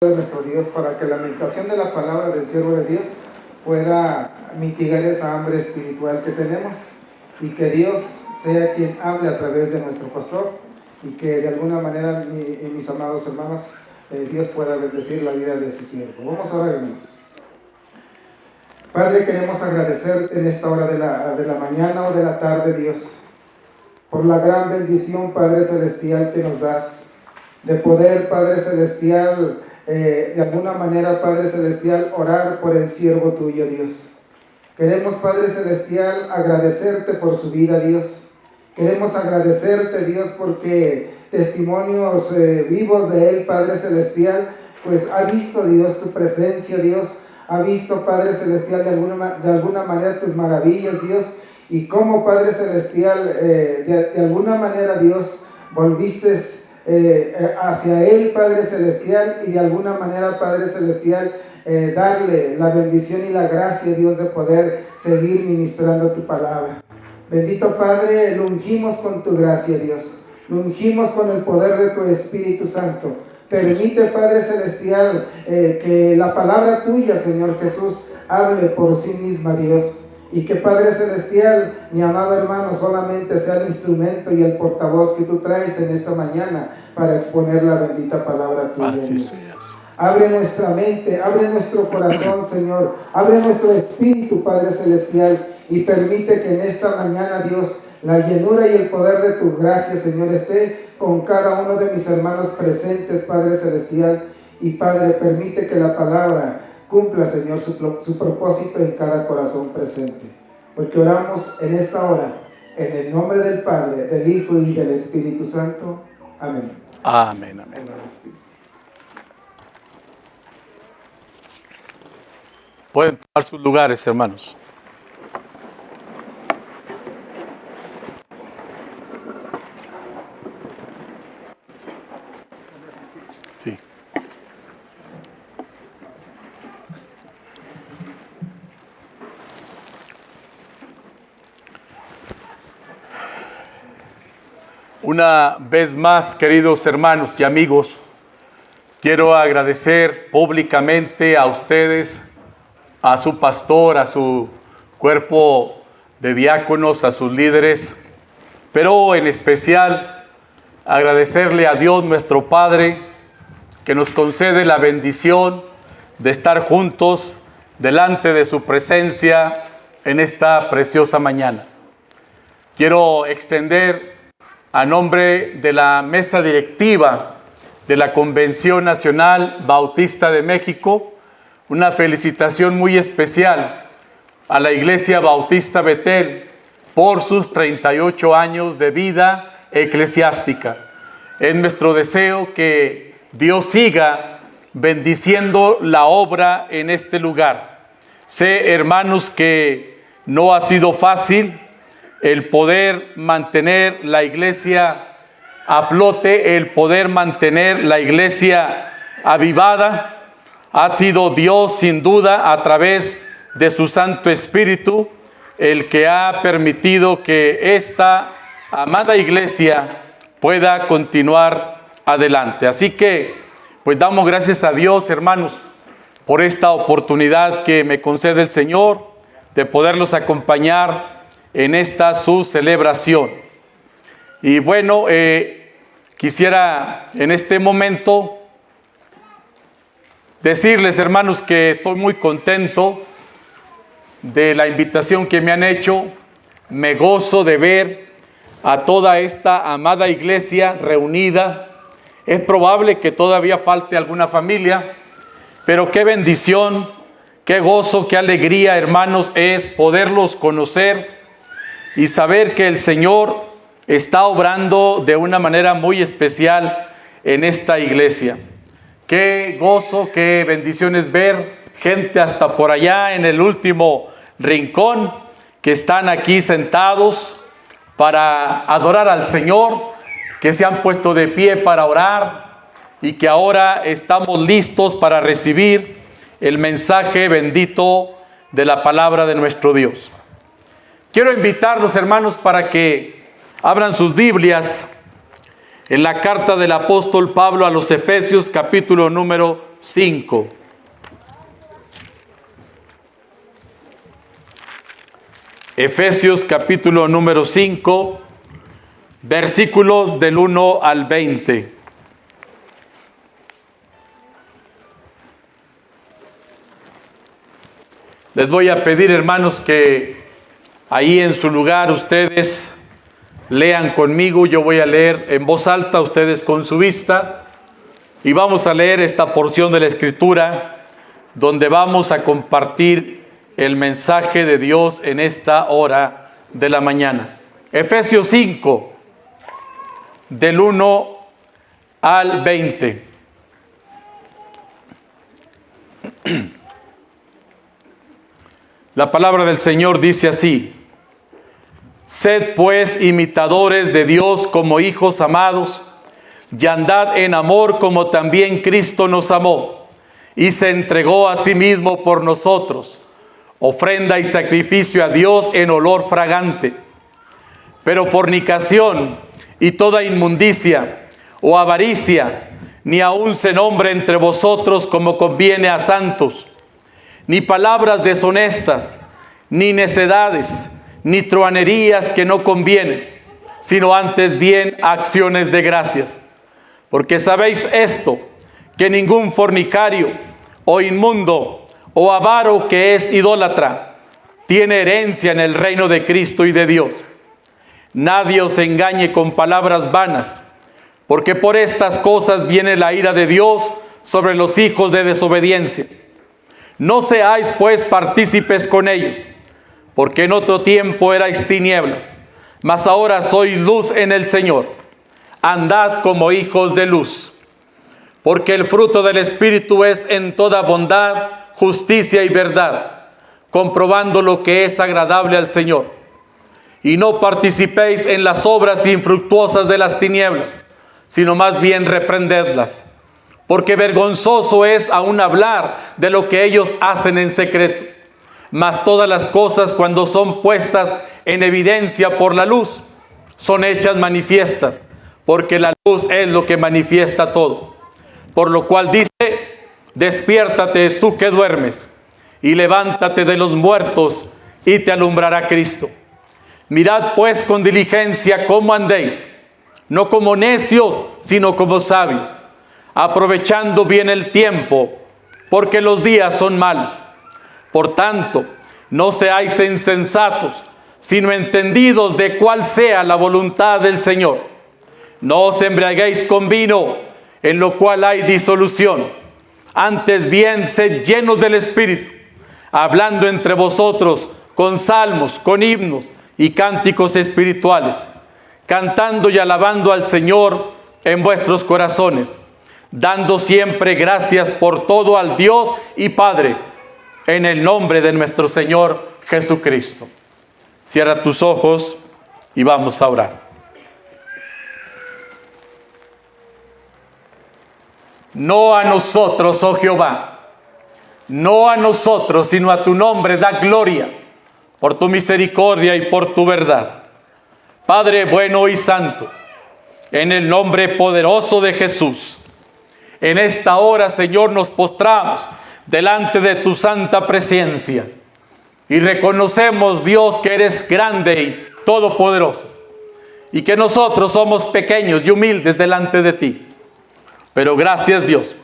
de nuestro Dios para que la meditación de la palabra del siervo de Dios pueda mitigar esa hambre espiritual que tenemos y que Dios sea quien hable a través de nuestro pastor y que de alguna manera, mis amados hermanos, Dios pueda bendecir la vida de su siervo. Vamos a orar, hermanos. Padre, queremos agradecer en esta hora de la mañana o de la tarde, Dios, por la gran bendición, Padre Celestial, que nos das, de poder, Padre Celestial, de alguna manera, Padre Celestial, orar por el siervo tuyo, Dios. Queremos, Padre Celestial, agradecerte por su vida, Dios. Queremos agradecerte, Dios, porque testimonios vivos de él, Padre Celestial, pues ha visto, Dios, tu presencia, Dios. Ha visto, Padre Celestial, de alguna manera tus maravillas, Dios. Y cómo, Padre Celestial, de alguna manera, Dios, volviste hacia él, Padre Celestial, y de alguna manera, Padre Celestial, darle la bendición y la gracia, Dios, de poder seguir ministrando tu palabra. Bendito Padre, lo ungimos con tu gracia, Dios. Lo ungimos con el poder de tu Espíritu Santo. Permite, Padre Celestial, que la palabra tuya, Señor Jesús, hable por sí misma, Dios. Y que, Padre Celestial, mi amado hermano, solamente sea el instrumento y el portavoz que tú traes en esta mañana para exponer la bendita palabra tuya, Dios. Abre nuestra mente, abre nuestro corazón, Señor. Abre nuestro espíritu, Padre Celestial, y permite que en esta mañana, Dios, la llenura y el poder de tu gracia, Señor, esté con cada uno de mis hermanos presentes, Padre Celestial. Y, Padre, permite que la palabra cumpla, Señor, su propósito en cada corazón presente. Porque oramos en esta hora, en el nombre del Padre, del Hijo y del Espíritu Santo. Amén. Amén, amén. Pueden tomar sus lugares, hermanos. Sí. Una vez más, queridos hermanos y amigos, quiero agradecer públicamente a ustedes, a su pastor, a su cuerpo de diáconos, a sus líderes, pero en especial agradecerle a Dios nuestro Padre que nos concede la bendición de estar juntos delante de su presencia en esta preciosa mañana. Quiero extender a nombre de la mesa directiva de la Convención Nacional Bautista de México, una felicitación muy especial a la Iglesia Bautista Betel por sus 38 años de vida eclesiástica. Es nuestro deseo que Dios siga bendiciendo la obra en este lugar. Sé, hermanos, que no ha sido fácil el poder mantener la iglesia a flote, el poder mantener la iglesia avivada. Ha sido Dios, sin duda, a través de su Santo Espíritu, el que ha permitido que esta amada iglesia pueda continuar adelante. Así que, pues damos gracias a Dios, hermanos, por esta oportunidad que me concede el Señor de poderlos acompañar en esta su celebración. Y bueno, quisiera en este momento decirles, hermanos, que estoy muy contento de la invitación que me han hecho. Me gozo de ver a toda esta amada iglesia reunida. Es probable que todavía falte alguna familia, pero qué bendición, qué gozo, qué alegría, hermanos, es poderlos conocer y saber que el Señor está obrando de una manera muy especial en esta iglesia. Qué gozo, qué bendiciones ver gente hasta por allá en el último rincón que están aquí sentados para adorar al Señor, que se han puesto de pie para orar y que ahora estamos listos para recibir el mensaje bendito de la palabra de nuestro Dios. Quiero invitarlos, hermanos, para que abran sus Biblias en la carta del apóstol Pablo a los Efesios, capítulo número 5. Efesios capítulo número 5, versículos del 1 al 20. Les voy a pedir, hermanos, que ahí en su lugar ustedes lean conmigo. Yo voy a leer en voz alta, ustedes con su vista. Y vamos a leer esta porción de la Escritura donde vamos a compartir el mensaje de Dios en esta hora de la mañana. Efesios 5, del 1 al 20. La palabra del Señor dice así: Sed pues imitadores de Dios como hijos amados, y andad en amor como también Cristo nos amó, y se entregó a sí mismo por nosotros, ofrenda y sacrificio a Dios en olor fragante. Pero fornicación y toda inmundicia o avaricia, ni aun se nombre entre vosotros como conviene a santos, ni palabras deshonestas, ni necedades, ni truhanerías que no convienen, sino antes bien acciones de gracias. Porque sabéis esto, que ningún fornicario, o inmundo, o avaro que es idólatra, tiene herencia en el reino de Cristo y de Dios. Nadie os engañe con palabras vanas, porque por estas cosas viene la ira de Dios sobre los hijos de desobediencia. No seáis pues partícipes con ellos, porque en otro tiempo erais tinieblas, mas ahora sois luz en el Señor. Andad como hijos de luz, porque el fruto del Espíritu es en toda bondad, justicia y verdad, comprobando lo que es agradable al Señor. Y no participéis en las obras infructuosas de las tinieblas, sino más bien reprendedlas, porque vergonzoso es aún hablar de lo que ellos hacen en secreto. Mas todas las cosas, cuando son puestas en evidencia por la luz, son hechas manifiestas, porque la luz es lo que manifiesta todo. Por lo cual dice: despiértate tú que duermes, y levántate de los muertos, y te alumbrará Cristo. Mirad pues con diligencia cómo andéis, no como necios, sino como sabios, aprovechando bien el tiempo, porque los días son malos. Por tanto, no seáis insensatos, sino entendidos de cuál sea la voluntad del Señor. No os embriaguéis con vino, en lo cual hay disolución. Antes bien, sed llenos del Espíritu, hablando entre vosotros con salmos, con himnos y cánticos espirituales, cantando y alabando al Señor en vuestros corazones, dando siempre gracias por todo al Dios y Padre, en el nombre de nuestro Señor Jesucristo. Cierra tus ojos y vamos a orar. No a nosotros, oh Jehová, no a nosotros, sino a tu nombre da gloria, por tu misericordia y por tu verdad. Padre bueno y santo, en el nombre poderoso de Jesús, en esta hora, Señor, nos postramos delante de tu santa presencia y reconocemos, Dios, que eres grande y todopoderoso, y que nosotros somos pequeños y humildes delante de ti. Pero gracias, Dios,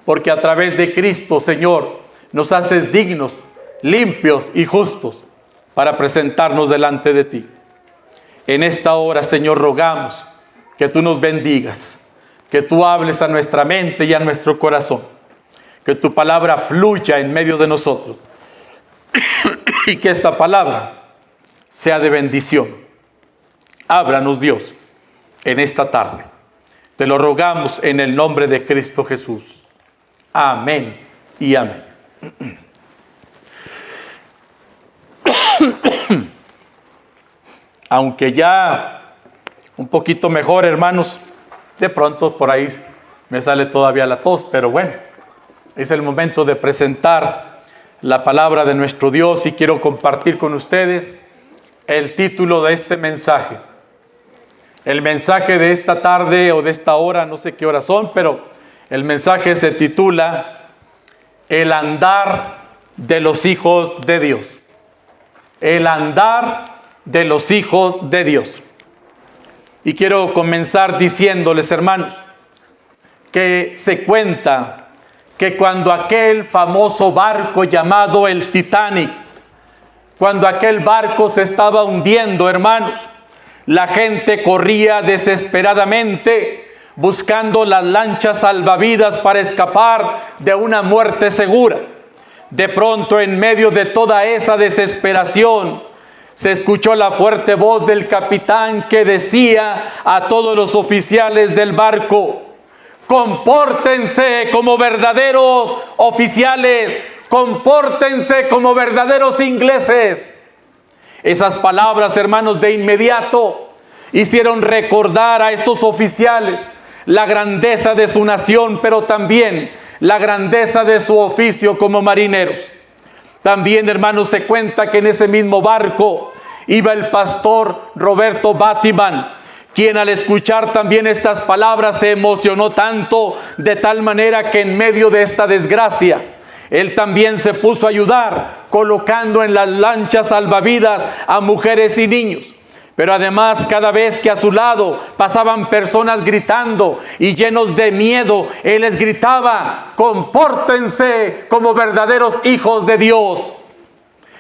porque a través de Cristo, Señor, nos haces dignos, limpios y justos para presentarnos delante de ti. En esta hora, Señor, rogamos que tú nos bendigas, que tú hables a nuestra mente y a nuestro corazón, que tu palabra fluya en medio de nosotros y que esta palabra sea de bendición. Ábranos, Dios, en esta tarde. Te lo rogamos en el nombre de Cristo Jesús. Amén y amén. Aunque ya un poquito mejor, hermanos, de pronto por ahí me sale todavía la tos, pero bueno, es el momento de presentar la palabra de nuestro Dios y quiero compartir con ustedes el título de este mensaje. El mensaje de esta tarde o de esta hora, no sé qué horas son, pero el mensaje se titula el andar de los hijos de Dios. El andar de los hijos de Dios. Y quiero comenzar diciéndoles, hermanos, que se cuenta que cuando aquel famoso barco llamado el Titanic, cuando aquel barco se estaba hundiendo, hermanos, la gente corría desesperadamente buscando las lanchas salvavidas para escapar de una muerte segura. De pronto, en medio de toda esa desesperación, se escuchó la fuerte voz del capitán que decía a todos los oficiales del barco: compórtense como verdaderos oficiales, compórtense como verdaderos ingleses. Esas palabras, hermanos, de inmediato hicieron recordar a estos oficiales la grandeza de su nación, pero también la grandeza de su oficio como marineros. También, hermanos, se cuenta que en ese mismo barco iba el pastor Roberto Batman, quien al escuchar también estas palabras se emocionó tanto, de tal manera que en medio de esta desgracia, él también se puso a ayudar, colocando en las lanchas salvavidas a mujeres y niños. Pero además, cada vez que a su lado pasaban personas gritando y llenos de miedo, él les gritaba: compórtense como verdaderos hijos de Dios.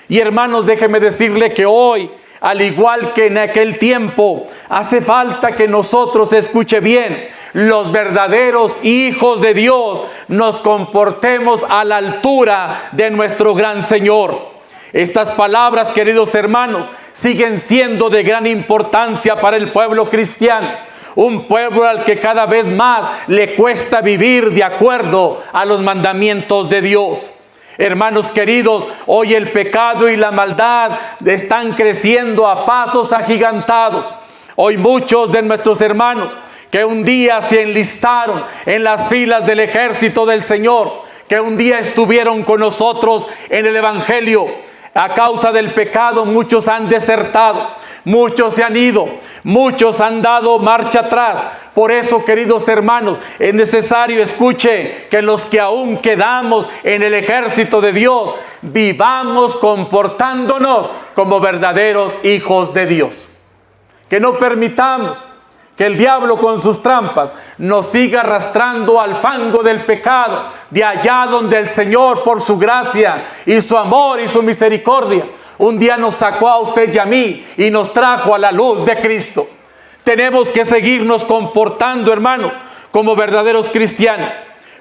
Y hermanos, déjeme decirle que hoy, al igual que en aquel tiempo, hace falta que nosotros, escuche bien, los verdaderos hijos de Dios nos comportemos a la altura de nuestro gran Señor. Estas palabras, queridos hermanos, siguen siendo de gran importancia para el pueblo cristiano. Un pueblo al que cada vez más le cuesta vivir de acuerdo a los mandamientos de Dios. Hermanos queridos, hoy el pecado y la maldad están creciendo a pasos agigantados. Hoy muchos de nuestros hermanos que un día se enlistaron en las filas del ejército del Señor, que un día estuvieron con nosotros en el Evangelio, a causa del pecado muchos han desertado, muchos se han ido, muchos han dado marcha atrás. Por eso, queridos hermanos, es necesario, escuche, que los que aún quedamos en el ejército de Dios, vivamos comportándonos como verdaderos hijos de Dios. Que no permitamos que el diablo con sus trampas nos siga arrastrando al fango del pecado, de allá donde el Señor, por su gracia y su amor y su misericordia, un día nos sacó a usted y a mí y nos trajo a la luz de Cristo. Tenemos que seguirnos comportando, hermanos, como verdaderos cristianos.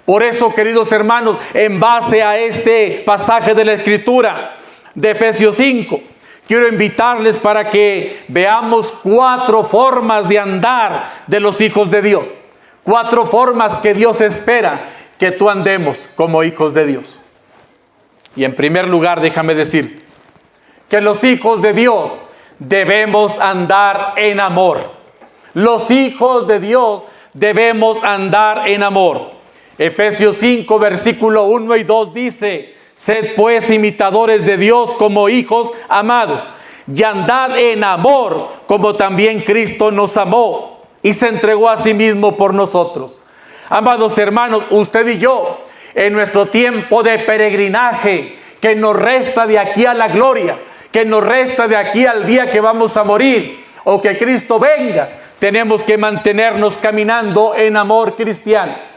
Por eso, queridos hermanos, en base a este pasaje de la Escritura de Efesios 5, quiero invitarles para que veamos 4 formas de andar de los hijos de Dios. 4 formas que Dios espera que tú andemos como hijos de Dios. Y en primer lugar, déjame decir que los hijos de Dios debemos andar en amor. Los hijos de Dios debemos andar en amor. Efesios 5, versículo 1 y 2 dice: sed pues imitadores de Dios como hijos amados, y andad en amor, como también Cristo nos amó y se entregó a sí mismo por nosotros. Amados hermanos, usted y yo, en nuestro tiempo de peregrinaje, que nos resta de aquí a la gloria, que nos resta de aquí al día que vamos a morir, o que Cristo venga, tenemos que mantenernos caminando en amor cristiano.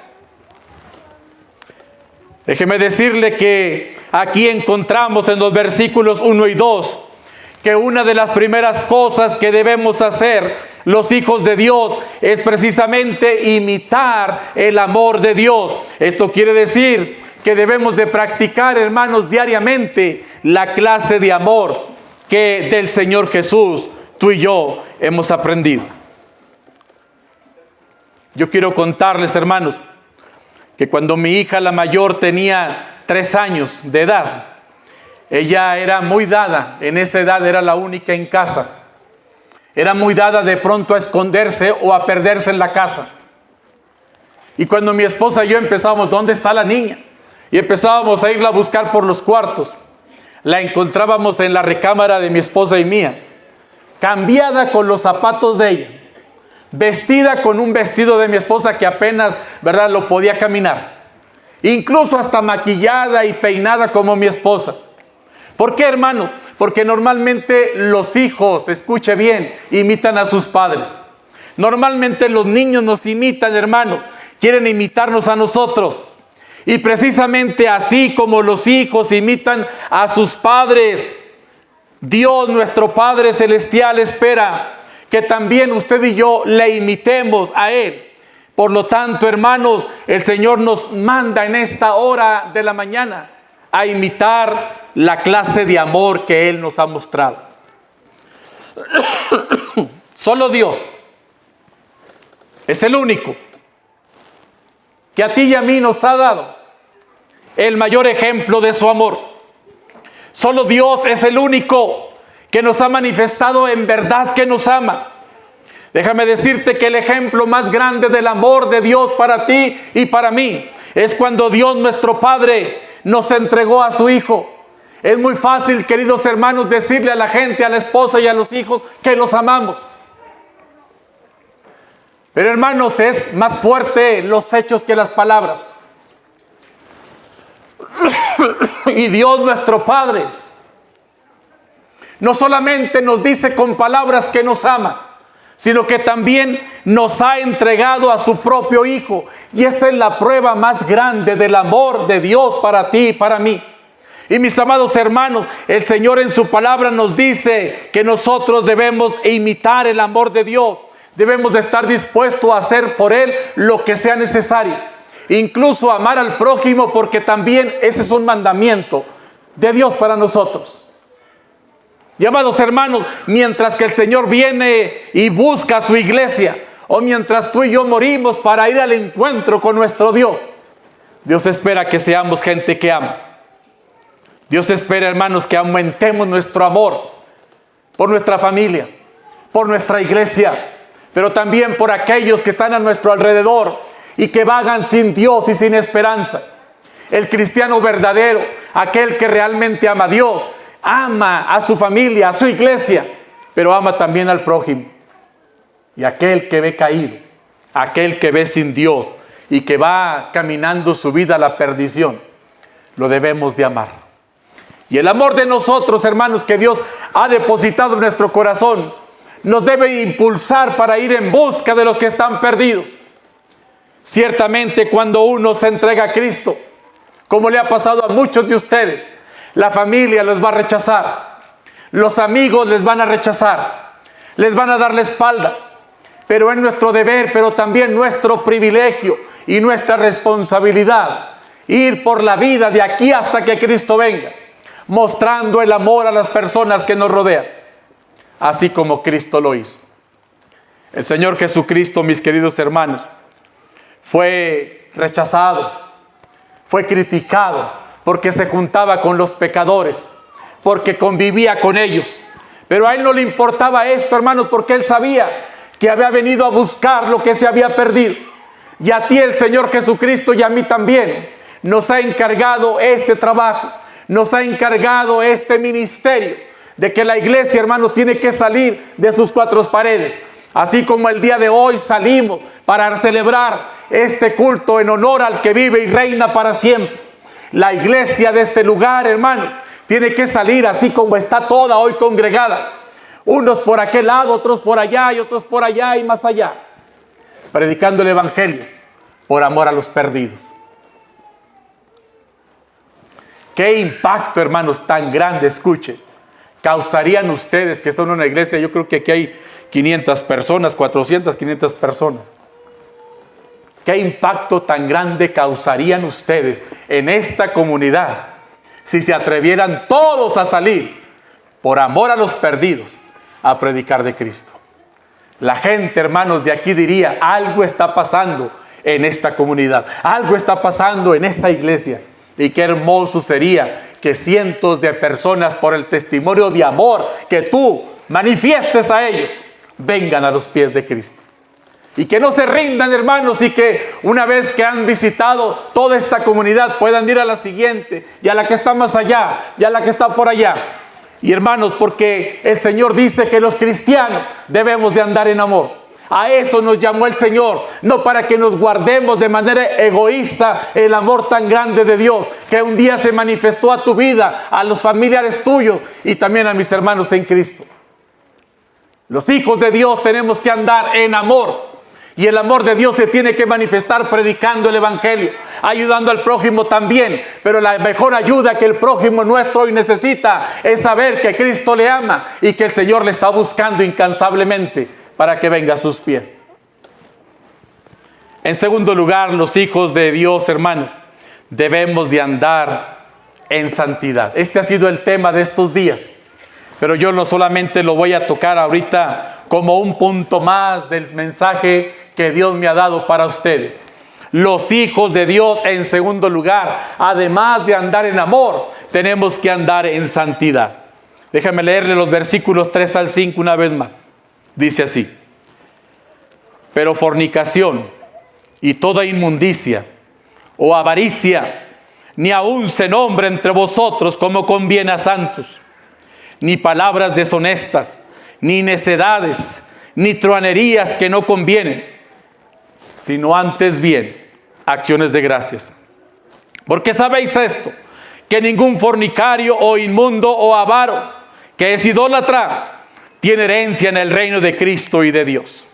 Déjeme decirle que aquí encontramos en los versículos 1 y 2 que una de las primeras cosas que debemos hacer los hijos de Dios es precisamente imitar el amor de Dios. Esto quiere decir que debemos de practicar, hermanos, diariamente la clase de amor que del Señor Jesús tú y yo hemos aprendido. Yo quiero contarles, hermanos, que cuando mi hija la mayor tenía 3 años de edad, ella era muy dada, en esa edad era la única en casa, era muy dada de pronto a esconderse o a perderse en la casa. Y cuando mi esposa y yo empezamos, ¿dónde está la niña? Y empezábamos a irla a buscar por los cuartos, la encontrábamos en la recámara de mi esposa y mía, cambiada con los zapatos de ella, vestida con un vestido de mi esposa que apenas, ¿verdad?, lo podía caminar. incluso hasta maquillada y peinada como mi esposa. ¿Por qué, hermanos? Porque normalmente los hijos, escuche bien, imitan a sus padres. Normalmente los niños nos imitan, hermanos, quieren imitarnos a nosotros. Y precisamente así como los hijos imitan a sus padres, Dios, nuestro Padre Celestial, espera que también usted y yo le imitemos a Él. Por lo tanto, hermanos, el Señor nos manda en esta hora de la mañana a imitar la clase de amor que Él nos ha mostrado. Solo Dios es el único que a ti y a mí nos ha dado el mayor ejemplo de su amor. Solo Dios es el único que nos ha manifestado en verdad que nos ama. Déjame decirte que el ejemplo más grande del amor de Dios para ti y para mí es cuando Dios nuestro Padre nos entregó a su Hijo. Es muy fácil, queridos hermanos, decirle a la gente, a la esposa y a los hijos que los amamos. Pero, hermanos, es más fuerte los hechos que las palabras. Y Dios nuestro Padre no solamente nos dice con palabras que nos ama, sino que también nos ha entregado a su propio Hijo. Y esta es la prueba más grande del amor de Dios para ti y para mí. Y mis amados hermanos, el Señor en su palabra nos dice que nosotros debemos imitar el amor de Dios. Debemos de estar dispuestos a hacer por Él lo que sea necesario. Incluso amar al prójimo, porque también ese es un mandamiento de Dios para nosotros. Y amados hermanos, mientras que el Señor viene y busca a su iglesia, o mientras tú y yo morimos para ir al encuentro con nuestro Dios, Dios espera que seamos gente que ama. Dios espera, hermanos, que aumentemos nuestro amor por nuestra familia, por nuestra iglesia, pero también por aquellos que están a nuestro alrededor y que vagan sin Dios y sin esperanza. El cristiano verdadero, aquel que realmente ama a Dios, ama a su familia, a su iglesia, pero ama también al prójimo. Y aquel que ve caído, aquel que ve sin Dios y que va caminando su vida a la perdición, lo debemos de amar. Y el amor de nosotros, hermanos, que Dios ha depositado en nuestro corazón, nos debe impulsar para ir en busca de los que están perdidos. Ciertamente, cuando uno se entrega a Cristo, como le ha pasado a muchos de ustedes, la familia los va a rechazar, los amigos les van a rechazar, les van a dar la espalda, pero es nuestro deber, pero también nuestro privilegio y nuestra responsabilidad ir por la vida de aquí hasta que Cristo venga, mostrando el amor a las personas que nos rodean, así como Cristo lo hizo. El Señor Jesucristo, mis queridos hermanos, fue rechazado, fue criticado porque se juntaba con los pecadores, porque convivía con ellos. Pero a Él no le importaba esto, hermanos, porque Él sabía que había venido a buscar lo que se había perdido. Y a ti el Señor Jesucristo y a mí también nos ha encargado este trabajo, nos ha encargado este ministerio, de que la iglesia, hermanos, tiene que salir de sus cuatro paredes. Así como el día de hoy salimos para celebrar este culto en honor al que vive y reina para siempre. La iglesia de este lugar, hermano, tiene que salir así como está toda hoy congregada. Unos por aquel lado, otros por allá y otros por allá y más allá. Predicando el evangelio por amor a los perdidos. Qué impacto, hermanos, tan grande, escuchen, causarían ustedes que están en una iglesia. Yo creo que aquí hay 500 personas, 400, 500 personas. ¿Qué impacto tan grande causarían ustedes en esta comunidad si se atrevieran todos a salir por amor a los perdidos a predicar de Cristo? La gente, hermanos, de aquí diría, algo está pasando en esta comunidad, algo está pasando en esta iglesia. Y qué hermoso sería que cientos de personas, por el testimonio de amor que tú manifiestes a ellos, vengan a los pies de Cristo. Y que no se rindan, hermanos, y que una vez que han visitado toda esta comunidad puedan ir a la siguiente, y a la que está más allá, y a la que está por allá. Y hermanos, porque el Señor dice que los cristianos debemos de andar en amor. A eso nos llamó el Señor, no para que nos guardemos de manera egoísta el amor tan grande de Dios, que un día se manifestó a tu vida, a los familiares tuyos y también a mis hermanos en Cristo. Los hijos de Dios tenemos que andar en amor. Y el amor de Dios se tiene que manifestar predicando el Evangelio, ayudando al prójimo también. Pero la mejor ayuda que el prójimo nuestro hoy necesita es saber que Cristo le ama y que el Señor le está buscando incansablemente para que venga a sus pies. En segundo lugar, los hijos de Dios, hermanos, debemos de andar en santidad. Este ha sido el tema de estos días. Pero yo no solamente lo voy a tocar ahorita como un punto más del mensaje que Dios me ha dado para ustedes. Los hijos de Dios, en segundo lugar, además de andar en amor, tenemos que andar en santidad. Déjame leerle los versículos 3 al 5 una vez más. Dice así: pero fornicación y toda inmundicia o avaricia, ni aun se nombre entre vosotros como conviene a santos, ni palabras deshonestas, ni necedades, ni truanerías que no convienen, sino antes bien acciones de gracias. Porque sabéis esto, que ningún fornicario o inmundo o avaro, que es idólatra, tiene herencia en el reino de Cristo y de Dios.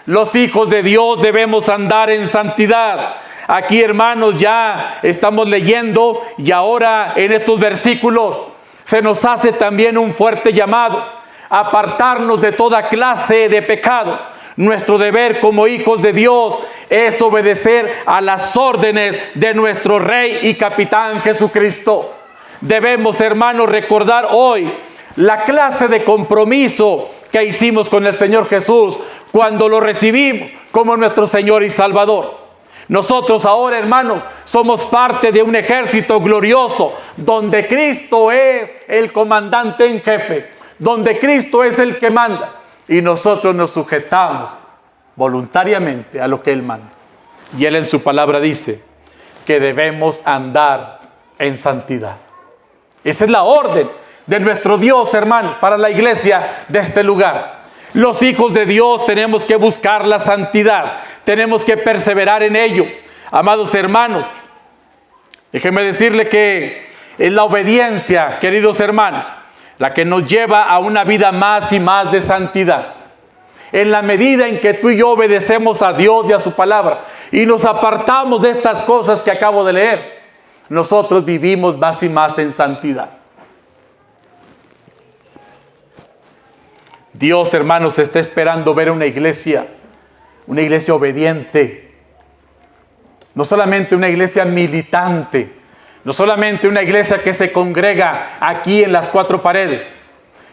Los hijos de Dios debemos andar en santidad. Aquí, hermanos, ya estamos leyendo y ahora en estos versículos se nos hace también un fuerte llamado a apartarnos de toda clase de pecado. Nuestro deber como hijos de Dios es obedecer a las órdenes de nuestro Rey y Capitán Jesucristo. Debemos, hermanos, recordar hoy la clase de compromiso que hicimos con el Señor Jesús cuando lo recibimos como nuestro Señor y Salvador. Nosotros ahora, hermanos, somos parte de un ejército glorioso donde Cristo es el comandante en jefe, donde Cristo es el que manda y nosotros nos sujetamos voluntariamente a lo que Él manda. Y Él en su palabra dice que debemos andar en santidad. Esa es la orden de nuestro Dios, hermanos, para la iglesia de este lugar. Los hijos de Dios tenemos que buscar la santidad, tenemos que perseverar en ello. Amados hermanos, déjenme decirle que es la obediencia, queridos hermanos, la que nos lleva a una vida más y más de santidad. En la medida en que tú y yo obedecemos a Dios y a su palabra y nos apartamos de estas cosas que acabo de leer, nosotros vivimos más y más en santidad. Dios, hermanos, está esperando ver una iglesia obediente. No solamente una iglesia militante, no solamente una iglesia que se congrega aquí en las cuatro paredes,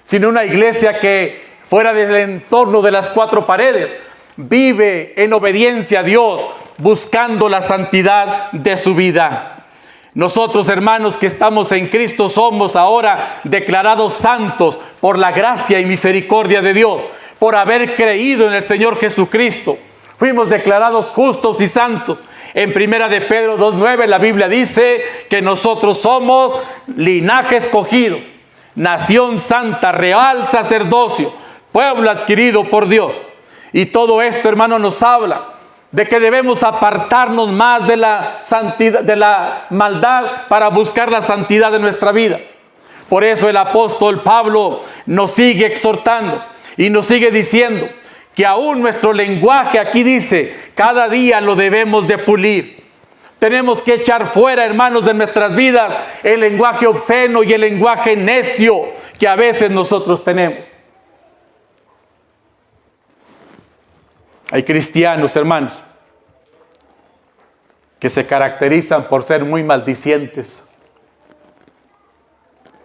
sino una iglesia que fuera del entorno de las cuatro paredes vive en obediencia a Dios, buscando la santidad de su vida. Nosotros, hermanos, que estamos en Cristo, somos ahora declarados santos por la gracia y misericordia de Dios, por haber creído en el Señor Jesucristo. Fuimos declarados justos y santos. En 1 de Pedro 2:9 la Biblia dice que nosotros somos linaje escogido, nación santa, real sacerdocio, pueblo adquirido por Dios. Y todo esto, hermano, nos habla de que debemos apartarnos más de la santidad, de la maldad, para buscar la santidad de nuestra vida. Por eso el apóstol Pablo nos sigue exhortando y nos sigue diciendo que aún nuestro lenguaje, aquí dice, cada día lo debemos de pulir. Tenemos que echar fuera, hermanos, de nuestras vidas el lenguaje obsceno y el lenguaje necio que a veces nosotros tenemos. Hay cristianos, hermanos, que se caracterizan por ser muy maldicientes.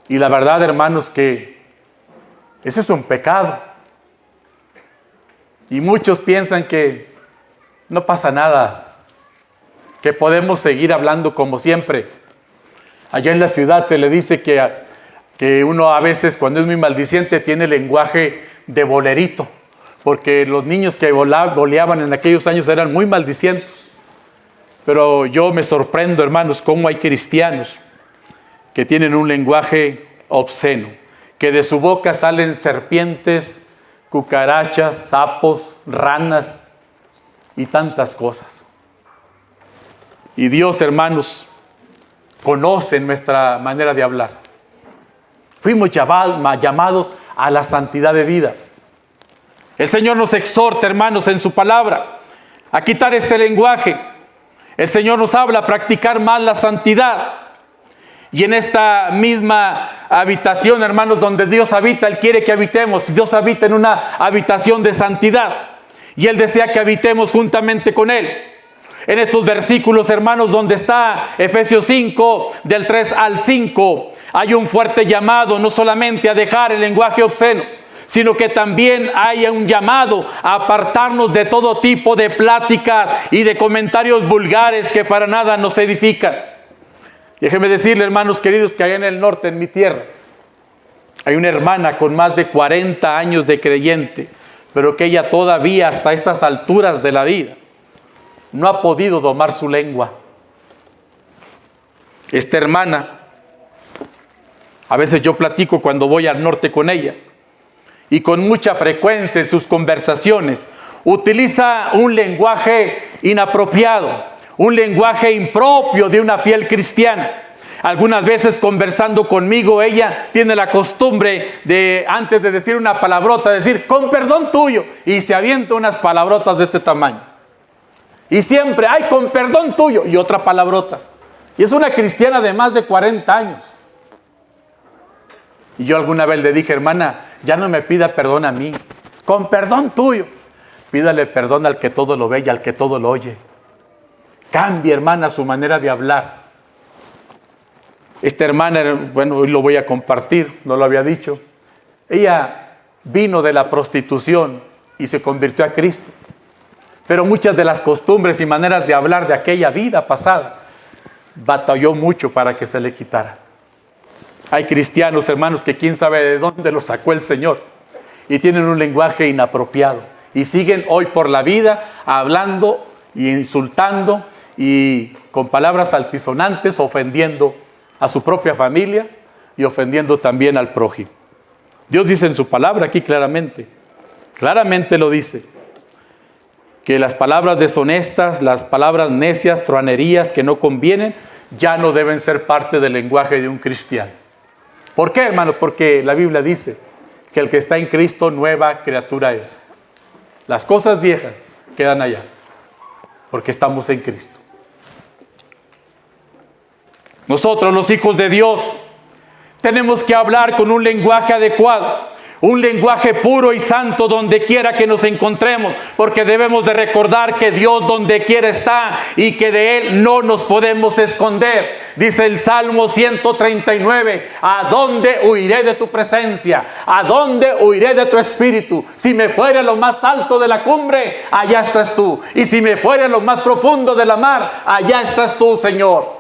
Y la verdad, hermanos, que ese es un pecado. Y muchos piensan que no pasa nada, que podemos seguir hablando como siempre. Allá en la ciudad se le dice que uno a veces, cuando es muy maldiciente, tiene lenguaje de bolerito, porque los niños que boleaban en aquellos años eran muy maldicientos. Pero yo me sorprendo, hermanos, cómo hay cristianos que tienen un lenguaje obsceno, que de su boca salen serpientes cucarachas, sapos, ranas y tantas cosas. Y Dios, hermanos, conoce nuestra manera de hablar. Fuimos llamados a la santidad de vida. El Señor nos exhorta, hermanos, en su palabra, a quitar este lenguaje. El Señor nos habla a practicar más la santidad. Y en esta misma habitación, hermanos, donde Dios habita, Él quiere que habitemos. Dios habita en una habitación de santidad. Y Él desea que habitemos juntamente con Él. En estos versículos, hermanos, donde está Efesios 5, del 3 al 5, hay un fuerte llamado no solamente a dejar el lenguaje obsceno, sino que también hay un llamado a apartarnos de todo tipo de pláticas y de comentarios vulgares que para nada nos edifican. Déjenme decirle, hermanos queridos, que allá en el norte, en mi tierra, hay una hermana con más de 40 años de creyente, pero que ella todavía, hasta estas alturas de la vida, no ha podido domar su lengua. Esta hermana, a veces yo platico cuando voy al norte con ella, y con mucha frecuencia en sus conversaciones utiliza un lenguaje inapropiado, un lenguaje impropio de una fiel cristiana. Algunas veces conversando conmigo, ella tiene la costumbre de, antes de decir una palabrota, decir, con perdón tuyo, y se avienta unas palabrotas de este tamaño. Y siempre, ay, con perdón tuyo, y otra palabrota. Y es una cristiana de más de 40 años. Y yo alguna vez le dije, hermana, ya no me pida perdón a mí, con perdón tuyo. Pídale perdón al que todo lo ve y al que todo lo oye. Cambie, hermana, su manera de hablar. Esta hermana, bueno, hoy lo voy a compartir, no lo había dicho. Ella vino de la prostitución y se convirtió a Cristo. Pero muchas de las costumbres y maneras de hablar de aquella vida pasada, batalló mucho para que se le quitara. Hay cristianos, hermanos, que quién sabe de dónde los sacó el Señor y tienen un lenguaje inapropiado y siguen hoy por la vida hablando y insultando y con palabras altisonantes ofendiendo a su propia familia y ofendiendo también al prójimo. Dios dice en su palabra aquí claramente lo dice, que las palabras deshonestas, las palabras necias, truanerías que no convienen, ya no deben ser parte del lenguaje de un cristiano. ¿Por qué, hermano? Porque la Biblia dice que el que está en Cristo, nueva criatura es. Las cosas viejas quedan allá, porque estamos en Cristo. Nosotros, los hijos de Dios, tenemos que hablar con un lenguaje adecuado, un lenguaje puro y santo donde quiera que nos encontremos, porque debemos de recordar que Dios donde quiera está y que de Él no nos podemos esconder. Dice el Salmo 139, ¿a dónde huiré de tu presencia? ¿A dónde huiré de tu espíritu? Si me fuere a lo más alto de la cumbre, allá estás tú. Y si me fuere a lo más profundo de la mar, allá estás tú, Señor.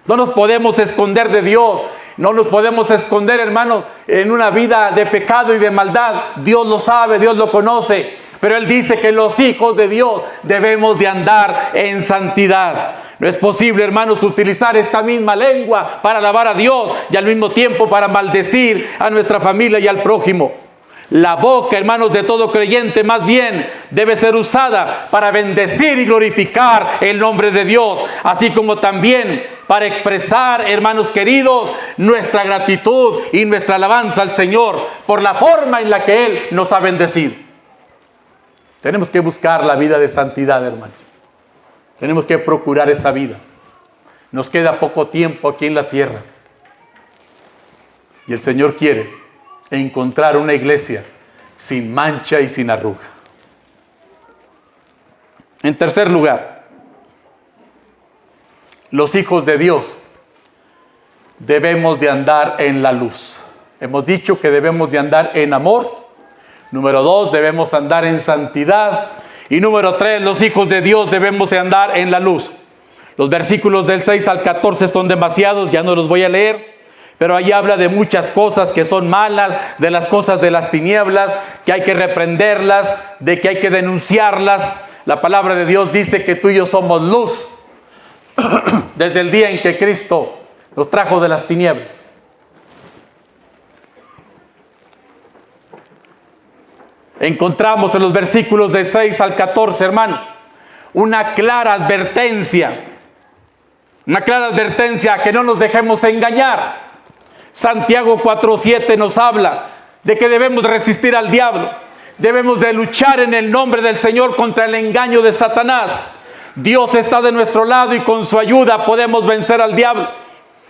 No nos podemos esconder de Dios. No nos podemos esconder, hermanos, en una vida de pecado y de maldad. Dios lo sabe, Dios lo conoce. Pero Él dice que los hijos de Dios debemos de andar en santidad. No es posible, hermanos, utilizar esta misma lengua para alabar a Dios y al mismo tiempo para maldecir a nuestra familia y al prójimo. La boca, hermanos, de todo creyente más bien debe ser usada para bendecir y glorificar el nombre de Dios, así como también para expresar, hermanos queridos, nuestra gratitud y nuestra alabanza al Señor por la forma en la que Él nos ha bendecido. Tenemos que buscar la vida de santidad, hermanos. Tenemos que procurar esa vida. Nos queda poco tiempo aquí en la tierra. Y el Señor quiere encontrar una iglesia sin mancha y sin arruga. En tercer lugar, los hijos de Dios debemos de andar en la luz. Hemos dicho que debemos de andar en amor. Número 2, debemos andar en santidad. Y número 3, los hijos de Dios debemos de andar en la luz. Los versículos del 6 al 14 son demasiados, ya no los voy a leer. Pero ahí habla de muchas cosas que son malas, de las cosas de las tinieblas, que hay que reprenderlas, de que hay que denunciarlas. La palabra de Dios dice que tú y yo somos luz desde el día en que Cristo nos trajo de las tinieblas. encontramos en los versículos de 6 al 14, hermanos, una clara advertencia a que no nos dejemos engañar. Santiago 4:7 nos habla de que debemos resistir al diablo, debemos de luchar en el nombre del Señor contra el engaño de Satanás. Dios está de nuestro lado y con su ayuda podemos vencer al diablo.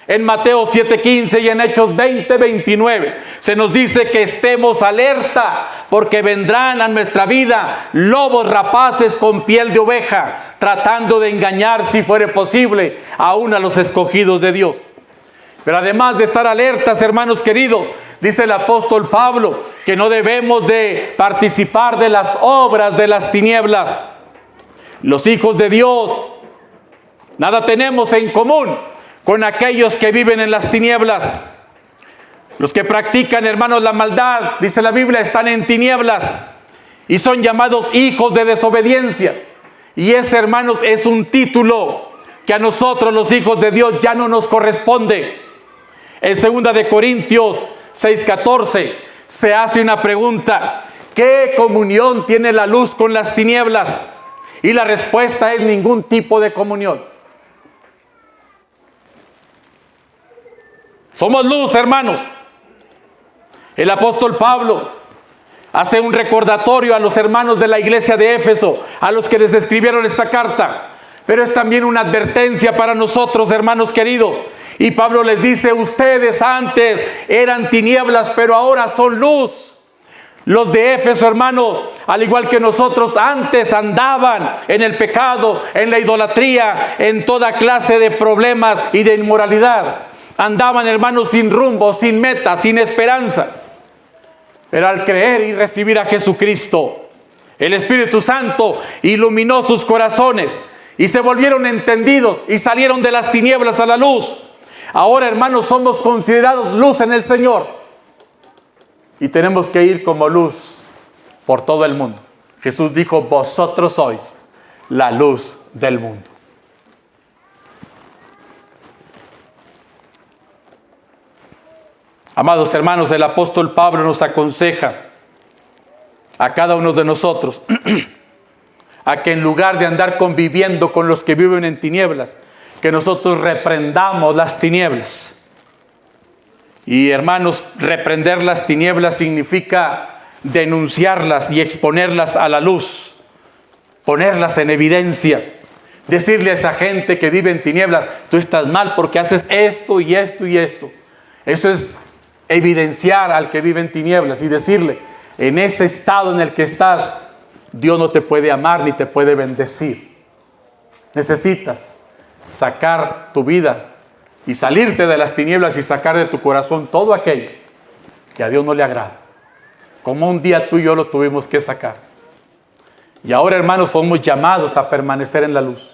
En Mateo 7:15 y en Hechos 20:29 se nos dice que estemos alerta porque vendrán a nuestra vida lobos rapaces con piel de oveja, tratando de engañar, si fuere posible, aún a los escogidos de Dios. Pero además de estar alertas, hermanos queridos, dice el apóstol Pablo que no debemos de participar de las obras de las tinieblas. Los hijos de Dios nada tenemos en común con aquellos que viven en las tinieblas. Los que practican, hermanos, la maldad, dice la Biblia, están en tinieblas y son llamados hijos de desobediencia. Y ese, hermanos, es un título que a nosotros, los hijos de Dios, ya no nos corresponde. En 2 de Corintios 6:14 se hace una pregunta: ¿qué comunión tiene la luz con las tinieblas? Y la respuesta es ningún tipo de comunión. Somos luz, hermanos. El apóstol Pablo hace un recordatorio a los hermanos de la iglesia de Éfeso, a los que les escribieron esta carta. Pero es también una advertencia para nosotros, hermanos queridos. Y Pablo les dice: ustedes antes eran tinieblas, pero ahora son luz. Los de Éfeso, hermanos, al igual que nosotros, antes andaban en el pecado, en la idolatría, en toda clase de problemas y de inmoralidad. Andaban, hermanos, sin rumbo, sin meta, sin esperanza. Pero al creer y recibir a Jesucristo, el Espíritu Santo iluminó sus corazones y se volvieron entendidos y salieron de las tinieblas a la luz. Ahora, hermanos, somos considerados luz en el Señor y tenemos que ir como luz por todo el mundo. Jesús dijo: vosotros sois la luz del mundo. Amados hermanos, el apóstol Pablo nos aconseja a cada uno de nosotros a que en lugar de andar conviviendo con los que viven en tinieblas, que nosotros reprendamos las tinieblas. Y hermanos, reprender las tinieblas significa denunciarlas y exponerlas a la luz, ponerlas en evidencia, decirle a esa gente que vive en tinieblas: tú estás mal porque haces esto y esto y esto. Eso es evidenciar al que vive en tinieblas y decirle: en ese estado en el que estás, Dios no te puede amar ni te puede bendecir. Necesitas sacar tu vida y salirte de las tinieblas y sacar de tu corazón todo aquello que a Dios no le agrada, como un día tú y yo lo tuvimos que sacar. Y ahora, hermanos, somos llamados a permanecer en la luz.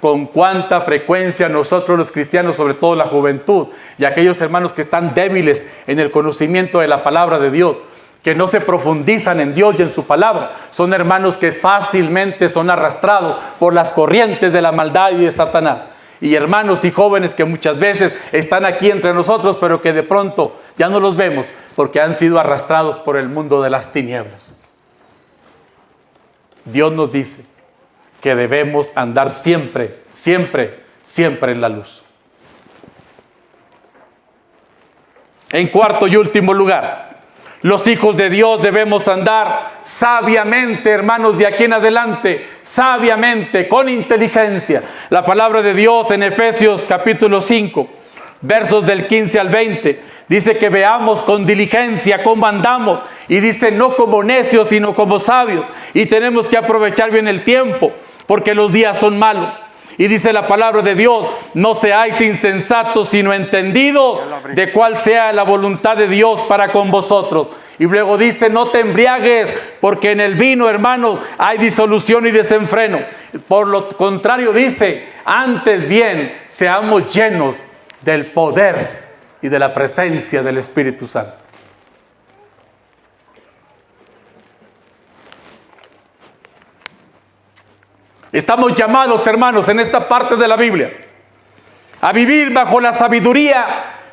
Con cuánta frecuencia nosotros los cristianos, sobre todo la juventud y aquellos hermanos que están débiles en el conocimiento de la palabra de Dios, que no se profundizan en Dios y en su palabra, son hermanos que fácilmente son arrastrados por las corrientes de la maldad y de Satanás. Y hermanos y jóvenes que muchas veces están aquí entre nosotros, pero que de pronto ya no los vemos porque han sido arrastrados por el mundo de las tinieblas. Dios nos dice que debemos andar siempre, siempre, siempre en la luz. En cuarto y último lugar, los hijos de Dios debemos andar sabiamente, hermanos, de aquí en adelante, sabiamente, con inteligencia. La palabra de Dios en Efesios capítulo 5, versos del 15 al 20, dice que veamos con diligencia cómo andamos. Y dice: no como necios, sino como sabios. Y tenemos que aprovechar bien el tiempo, porque los días son malos. Y dice la palabra de Dios: no seáis insensatos, sino entendidos de cuál sea la voluntad de Dios para con vosotros. Y luego dice: no te embriagues, porque en el vino, hermanos, hay disolución y desenfreno. Por lo contrario, dice: antes bien, seamos llenos del poder y de la presencia del Espíritu Santo. Estamos llamados, hermanos, en esta parte de la Biblia, a vivir bajo la sabiduría,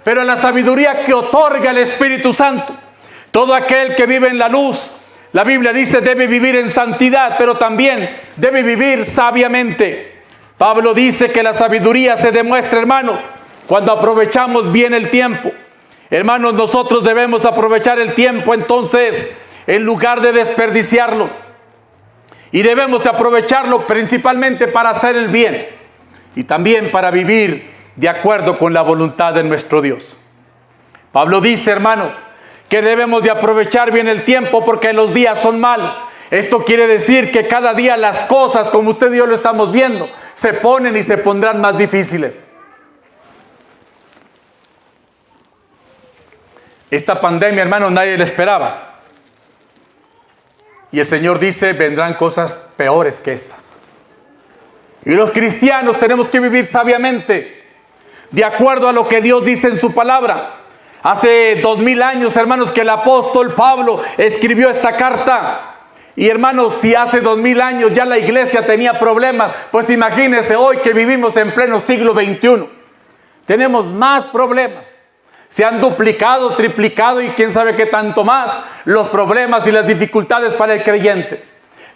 pero la sabiduría que otorga el Espíritu Santo. Todo aquel que vive en la luz La Biblia dice debe vivir en santidad, pero también debe vivir sabiamente. Pablo dice que la sabiduría se demuestra, hermanos, cuando aprovechamos bien el tiempo. Hermanos, nosotros debemos aprovechar el tiempo entonces en lugar de desperdiciarlo. Y debemos aprovecharlo principalmente para hacer el bien y también para vivir de acuerdo con la voluntad de nuestro Dios. Pablo dice, hermanos, que debemos de aprovechar bien el tiempo porque los días son malos. Esto quiere decir que cada día las cosas, como usted y yo lo estamos viendo, se ponen y se pondrán más difíciles. Esta pandemia, hermanos, nadie la esperaba. Y el Señor dice, vendrán cosas peores que estas. Y los cristianos tenemos que vivir sabiamente, de acuerdo a lo que Dios dice en su palabra. Hace 2000 años, hermanos, que el apóstol Pablo escribió esta carta. Y hermanos, si hace 2000 años ya la iglesia tenía problemas, pues imagínense hoy que vivimos en pleno siglo XXI. Tenemos más problemas. Se han duplicado, triplicado y quién sabe qué tanto más los problemas y las dificultades para el creyente.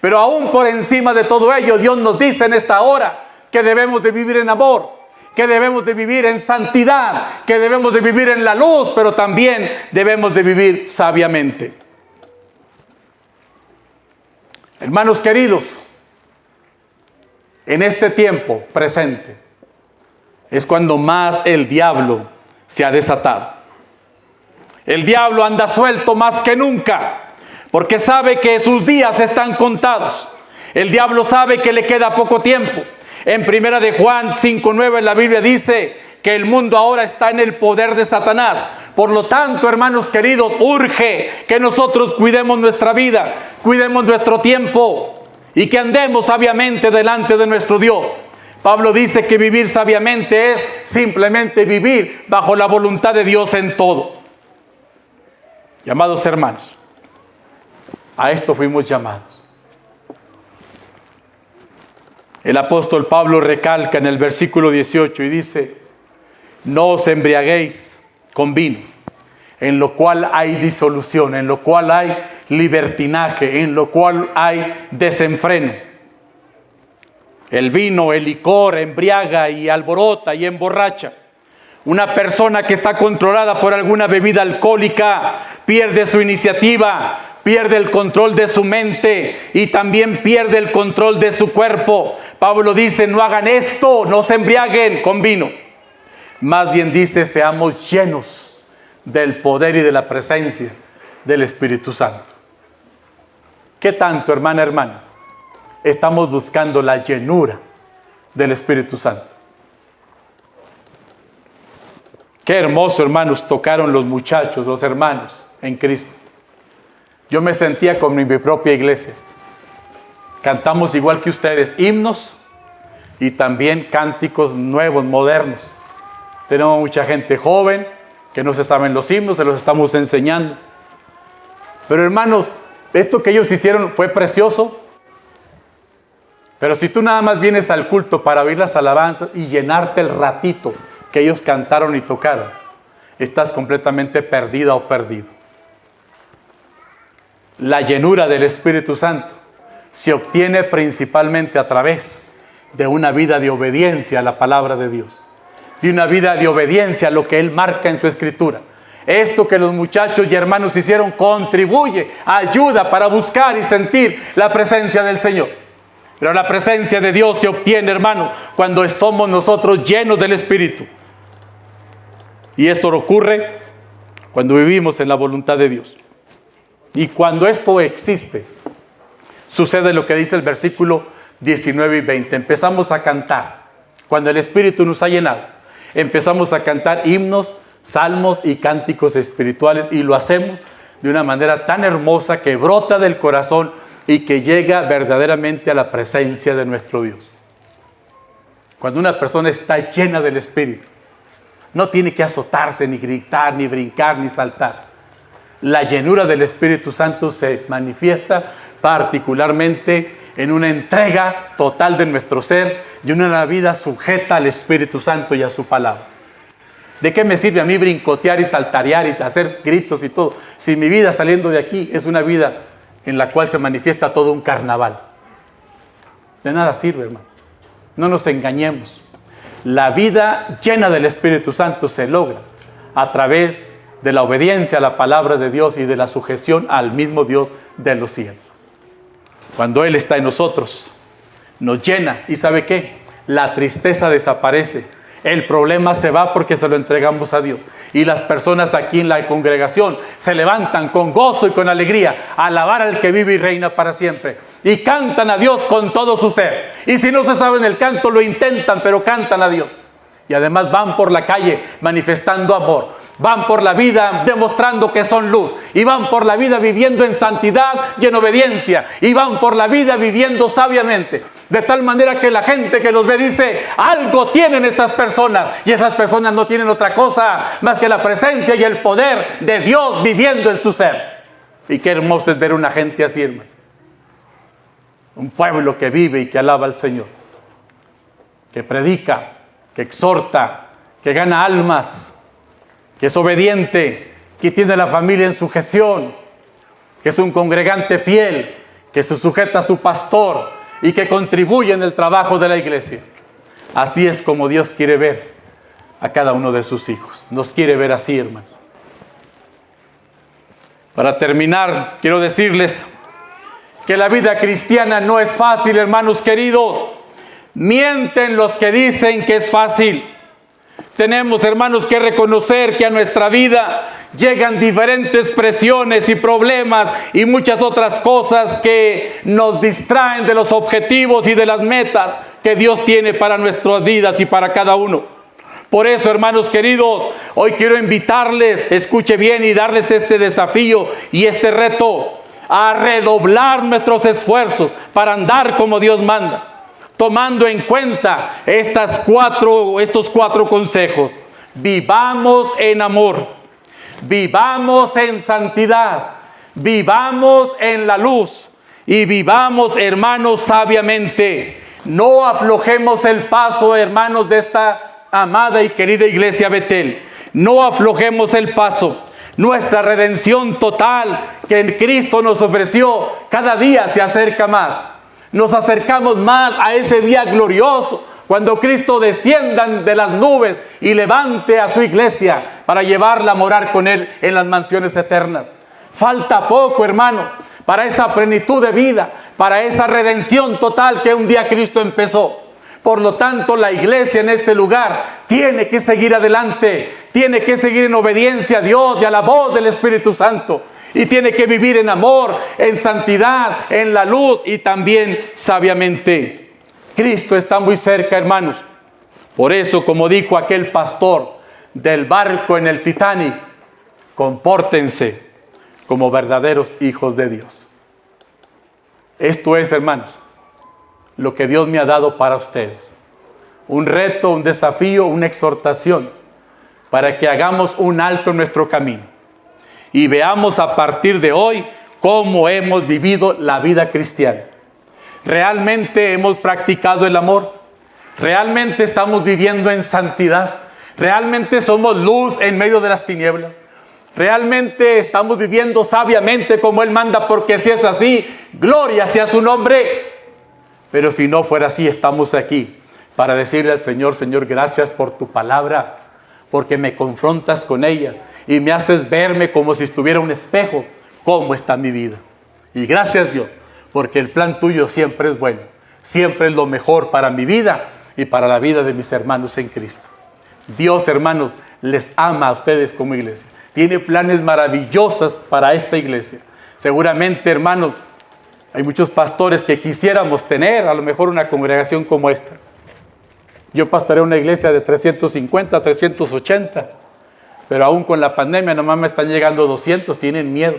Pero aún por encima de todo ello, Dios nos dice en esta hora que debemos de vivir en amor, que debemos de vivir en santidad, que debemos de vivir en la luz, pero también debemos de vivir sabiamente. Hermanos queridos, en este tiempo presente es cuando más el diablo se ha desatado. El diablo anda suelto más que nunca, porque sabe que sus días están contados. El diablo sabe que le queda poco tiempo. En 1 de Juan 5:9 la Biblia dice que el mundo ahora está en el poder de Satanás. Por lo tanto, hermanos queridos, urge que nosotros cuidemos nuestra vida, cuidemos nuestro tiempo y que andemos sabiamente delante de nuestro Dios. Pablo dice que vivir sabiamente es simplemente vivir bajo la voluntad de Dios en todo. Amados hermanos, a esto fuimos llamados. El apóstol Pablo recalca en el versículo 18 y dice, no os embriaguéis con vino, en lo cual hay disolución, en lo cual hay libertinaje, en lo cual hay desenfreno. El vino, el licor, embriaga y alborota y emborracha. Una persona que está controlada por alguna bebida alcohólica pierde su iniciativa, pierde el control de su mente y también pierde el control de su cuerpo. Pablo dice, no hagan esto, no se embriaguen con vino. Más bien dice, seamos llenos del poder y de la presencia del Espíritu Santo. ¿Qué tanto, hermana, hermano? Estamos buscando la llenura del Espíritu Santo. Qué hermoso, hermanos, tocaron los muchachos, los hermanos en Cristo. Yo me sentía como en mi propia iglesia. Cantamos igual que ustedes, himnos y también cánticos nuevos, modernos. Tenemos mucha gente joven que no se saben los himnos, se los estamos enseñando. Pero hermanos, esto que ellos hicieron fue precioso. Pero si tú nada más vienes al culto para oír las alabanzas y llenarte el ratito que ellos cantaron y tocaron, estás completamente perdida o perdido. La llenura del Espíritu Santo se obtiene principalmente a través de una vida de obediencia a la palabra de Dios, de una vida de obediencia a lo que Él marca en su Escritura. Esto que los muchachos y hermanos hicieron contribuye, ayuda para buscar y sentir la presencia del Señor. Pero la presencia de Dios se obtiene, hermano, cuando somos nosotros llenos del Espíritu. Y esto ocurre cuando vivimos en la voluntad de Dios. Y cuando esto existe, sucede lo que dice el versículo 19 y 20. Empezamos a cantar. Cuando el Espíritu nos ha llenado, empezamos a cantar himnos, salmos y cánticos espirituales. Y lo hacemos de una manera tan hermosa que brota del corazón y que llega verdaderamente a la presencia de nuestro Dios. Cuando una persona está llena del Espíritu, no tiene que azotarse, ni gritar, ni brincar, ni saltar. La llenura del Espíritu Santo se manifiesta particularmente en una entrega total de nuestro ser y en una vida sujeta al Espíritu Santo y a su palabra. ¿De qué me sirve a mí brincotear y saltarear y hacer gritos y todo? Si mi vida saliendo de aquí es una vida en la cual se manifiesta todo un carnaval. De nada sirve, hermanos. No nos engañemos. La vida llena del Espíritu Santo se logra a través de la obediencia a la palabra de Dios y de la sujeción al mismo Dios de los cielos. Cuando Él está en nosotros, nos llena. ¿Y sabe qué? La tristeza desaparece. El problema se va porque se lo entregamos a Dios. Y las personas aquí en la congregación se levantan con gozo y con alegría a alabar al que vive y reina para siempre. Y cantan a Dios con todo su ser. Y si no se saben el canto, lo intentan, pero cantan a Dios. Y además van por la calle manifestando amor. Van por la vida demostrando que son luz. Y van por la vida viviendo en santidad y en obediencia. Y van por la vida viviendo sabiamente. De tal manera que la gente que los ve dice, algo tienen estas personas. Y esas personas no tienen otra cosa más que la presencia y el poder de Dios viviendo en su ser. Y qué hermoso es ver una gente así, hermano. Un pueblo que vive y que alaba al Señor. Que predica, que exhorta, que gana almas, que es obediente, que tiene la familia en sujeción, que es un congregante fiel, que se sujeta a su pastor y que contribuye en el trabajo de la iglesia. Así es como Dios quiere ver a cada uno de sus hijos. Nos quiere ver así, hermanos. Para terminar, quiero decirles que la vida cristiana no es fácil, hermanos queridos. Mienten los que dicen que es fácil. Tenemos, hermanos, que reconocer que a nuestra vida llegan diferentes presiones y problemas y muchas otras cosas que nos distraen de los objetivos y de las metas que Dios tiene para nuestras vidas y para cada uno. Por eso, hermanos queridos, hoy quiero invitarles, escuche bien, y darles este desafío y este reto a redoblar nuestros esfuerzos para andar como Dios manda. Tomando en cuenta estos cuatro consejos. Vivamos en amor, vivamos en santidad, vivamos en la luz y vivamos, hermanos, sabiamente. No aflojemos el paso, hermanos, de esta amada y querida iglesia Betel. No aflojemos el paso. Nuestra redención total que en Cristo nos ofreció cada día se acerca más. Nos acercamos más a ese día glorioso, cuando Cristo descienda de las nubes y levante a su iglesia para llevarla a morar con Él en las mansiones eternas. Falta poco, hermano, para esa plenitud de vida, para esa redención total que un día Cristo empezó. Por lo tanto, la iglesia en este lugar tiene que seguir adelante, tiene que seguir en obediencia a Dios y a la voz del Espíritu Santo. Y tiene que vivir en amor, en santidad, en la luz y también sabiamente. Cristo está muy cerca, hermanos. Por eso, como dijo aquel pastor del barco en el Titanic, compórtense como verdaderos hijos de Dios. Esto es, hermanos, lo que Dios me ha dado para ustedes. Un reto, un desafío, una exhortación para que hagamos un alto en nuestro camino. Y veamos a partir de hoy cómo hemos vivido la vida cristiana. ¿Realmente hemos practicado el amor? ¿Realmente estamos viviendo en santidad? ¿Realmente somos luz en medio de las tinieblas? ¿Realmente estamos viviendo sabiamente como Él manda? Porque si es así, gloria sea su nombre. Pero si no fuera así, estamos aquí para decirle al Señor: Señor, gracias por tu palabra, porque me confrontas con ella y me haces verme como si estuviera un espejo, cómo está mi vida. Y gracias, Dios, porque el plan tuyo siempre es bueno, siempre es lo mejor para mi vida y para la vida de mis hermanos en Cristo. Dios, hermanos, les ama a ustedes como iglesia. Tiene planes maravillosos para esta iglesia. Seguramente, hermanos, hay muchos pastores que quisiéramos tener a lo mejor una congregación como esta. Yo pastoreo una iglesia de 350, 380, pero aún con la pandemia nomás me están llegando 200, tienen miedo.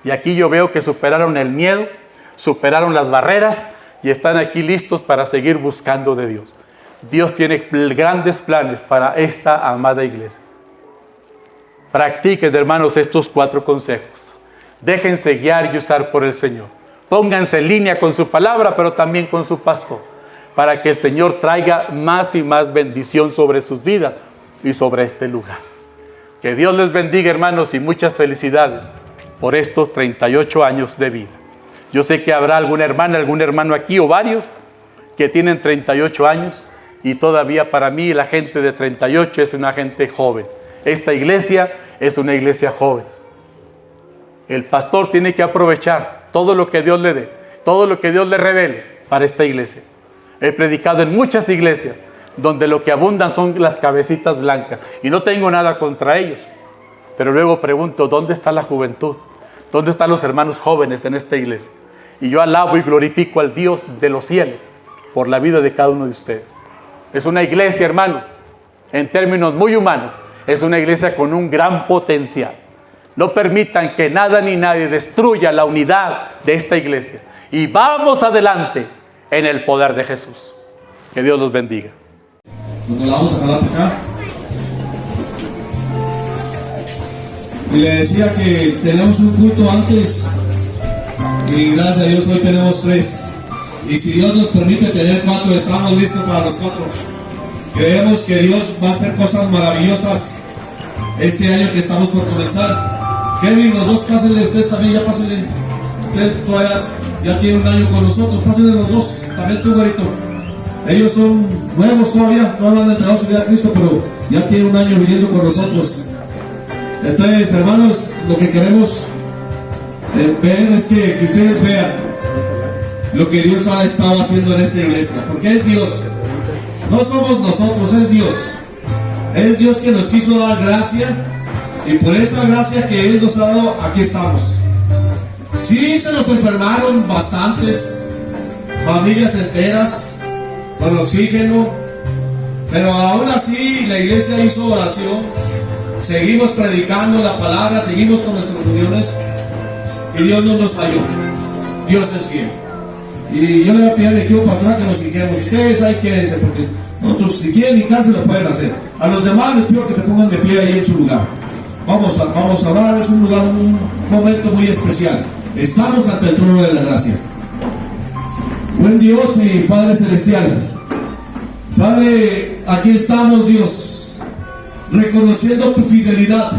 Y aquí yo veo que superaron el miedo, superaron las barreras y están aquí listos para seguir buscando de Dios. Dios tiene grandes planes para esta amada iglesia. Practiquen, hermanos, estos 4 consejos. Déjense guiar y usar por el Señor. Pónganse en línea con su palabra, pero también con su pastor, para que el Señor traiga más y más bendición sobre sus vidas y sobre este lugar. Que Dios les bendiga, hermanos, y muchas felicidades por estos 38 años de vida. Yo sé que habrá alguna hermana, algún hermano aquí o varios que tienen 38 años y todavía para mí la gente de 38 es una gente joven. Esta iglesia es una iglesia joven. El pastor tiene que aprovechar todo lo que Dios le dé, todo lo que Dios le revele para esta iglesia. He predicado en muchas iglesias donde lo que abundan son las cabecitas blancas y no tengo nada contra ellos, pero luego pregunto, ¿dónde está la juventud? ¿Dónde están los hermanos jóvenes en esta iglesia? Y yo alabo y glorifico al Dios de los cielos por la vida de cada uno de ustedes. Es una iglesia, hermanos, en términos muy humanos, es una iglesia con un gran potencial. No permitan que nada ni nadie destruya la unidad de esta iglesia. Y vamos adelante en el poder de Jesús. Que Dios los bendiga. Nos la vamos a jalar para acá. Y le decía que tenemos un culto antes. Y gracias a Dios hoy tenemos 3. Y si Dios nos permite tener 4, estamos listos para los 4. Creemos que Dios va a hacer cosas maravillosas este año que estamos por comenzar. Kevin, los dos, pásenle, ustedes también ya pásenle. Ustedes todavía ya tienen un año con nosotros, pásenle los dos, también tú, güerito. Ellos son nuevos todavía no han entregado su vida a Cristo, pero ya tienen un año viviendo con nosotros. Entonces, hermanos, lo que queremos ver es que ustedes vean lo que Dios ha estado haciendo en esta iglesia, porque es Dios. No somos nosotros, es Dios. Es Dios que nos quiso dar gracia. Y por esa gracia que Él nos ha dado, aquí estamos. Sí, se nos enfermaron bastantes, familias enteras, con oxígeno, pero aún así la iglesia hizo oración, seguimos predicando la palabra, seguimos con nuestras reuniones, y Dios no nos falló. Dios es fiel. Y yo le voy a pedir a mi equipo pastoral que nos fijemos. Ustedes ahí quédense, porque nosotros, si quieren hincarse, lo pueden hacer. A los demás les pido que se pongan de pie ahí en su lugar. Vamos a orar, es un lugar, un momento muy especial. Estamos ante el trono de la gracia. Buen Dios y Padre Celestial, Padre, aquí estamos, Dios, reconociendo tu fidelidad,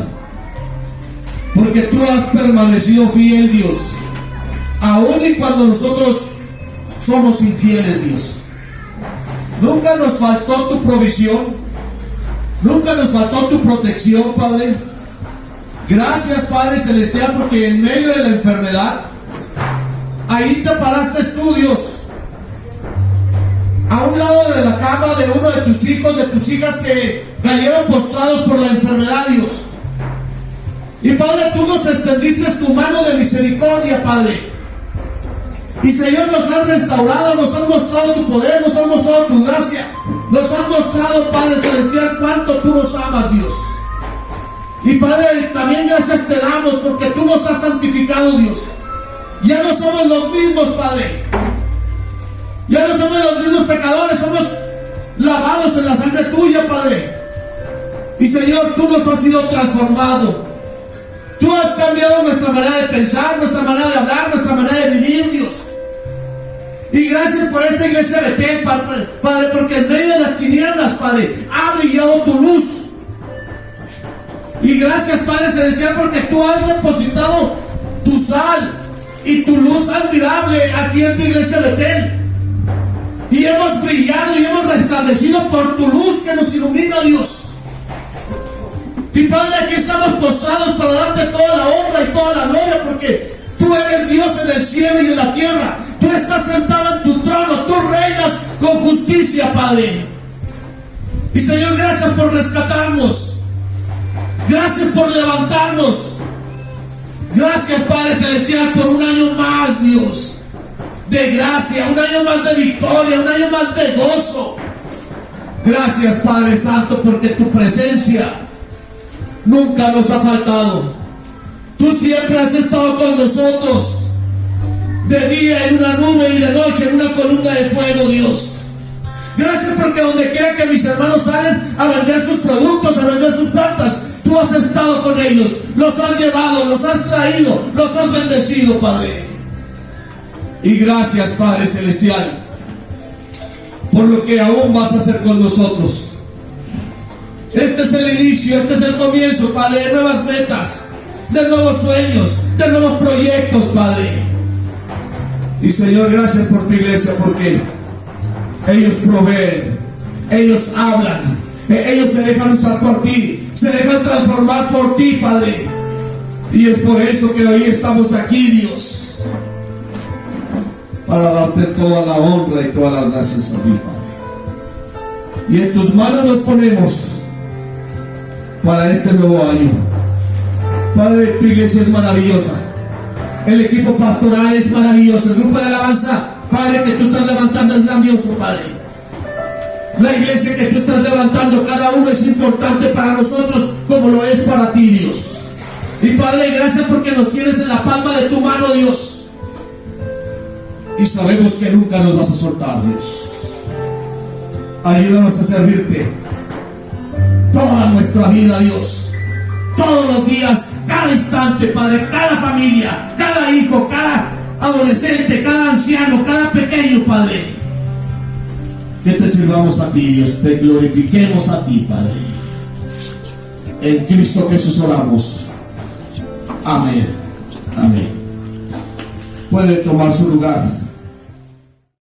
porque tú has permanecido fiel, Dios, aun y cuando nosotros somos infieles, Dios. Nunca nos faltó tu provisión, nunca nos faltó tu protección, Padre. Gracias, Padre Celestial, porque en medio de la enfermedad, ahí te paraste tú, Dios, a un lado de la cama de uno de tus hijos, de tus hijas que cayeron postrados por la enfermedad, Dios. Y Padre, tú nos extendiste tu mano de misericordia, Padre. Y Señor, nos has restaurado, nos has mostrado tu poder, nos has mostrado tu gracia, nos has mostrado, Padre Celestial, cuánto tú nos amas, Dios. Y Padre, también gracias te damos porque tú nos has santificado, Dios. Ya no somos los mismos, Padre. Ya no somos los mismos pecadores, somos lavados en la sangre tuya, Padre. Y Señor, tú nos has sido transformado. Tú has cambiado nuestra manera de pensar, nuestra manera de hablar, nuestra manera de vivir, Dios. Y gracias por esta iglesia de Betel, Padre, porque en medio de las tinieblas, Padre, ha brillado tu luz. Y gracias, Padre Celestial, porque tú has depositado tu sal y tu luz admirable aquí en tu iglesia de Betel. Y hemos brillado y hemos resplandecido por tu luz que nos ilumina, Dios. Y Padre, aquí estamos postrados para darte toda la honra y toda la gloria, porque tú eres Dios en el cielo y en la tierra. Tú estás sentado en tu trono, tú reinas con justicia, Padre. Y Señor, gracias por rescatarnos. Gracias por levantarnos. Gracias, Padre Celestial, por un año más, Dios, de gracia, un año más de victoria, un año más de gozo. Gracias, Padre Santo, porque tu presencia nunca nos ha faltado. Tú siempre has estado con nosotros, de día en una nube y de noche en una columna de fuego, Dios. Gracias porque donde quiera que mis hermanos salen a vender sus productos, a vender sus plantas, tú has estado con ellos, los has llevado, los has traído, los has bendecido, Padre. Y gracias, Padre Celestial, por lo que aún vas a hacer con nosotros. Este es el inicio, este es el comienzo, Padre, de nuevas metas. de nuevos sueños, de nuevos proyectos, Padre. Y Señor, gracias por tu iglesia, porque ellos proveen, ellos hablan, ellos se dejan usar por ti, se dejan transformar por ti, Padre. Y es por eso que hoy estamos aquí, Dios, para darte toda la honra y todas las gracias a ti, Padre. Y en tus manos nos ponemos para este nuevo año. Padre, tu iglesia es maravillosa, el equipo pastoral es maravilloso, el grupo de alabanza, Padre, que tú estás levantando es grandioso, Padre. La iglesia que tú estás levantando, cada uno es importante para nosotros como lo es para ti, Dios. Y Padre, gracias porque nos tienes en la palma de tu mano, Dios. Y sabemos que nunca nos vas a soltar, Dios. Ayúdanos a servirte toda nuestra vida, Dios. Todos los días, cada instante, Padre, cada familia, cada hijo, cada adolescente, cada anciano, cada pequeño, Padre. Que te sirvamos a ti, Dios, te glorifiquemos a ti, Padre. En Cristo Jesús oramos. Amén. Amén. Puede tomar su lugar.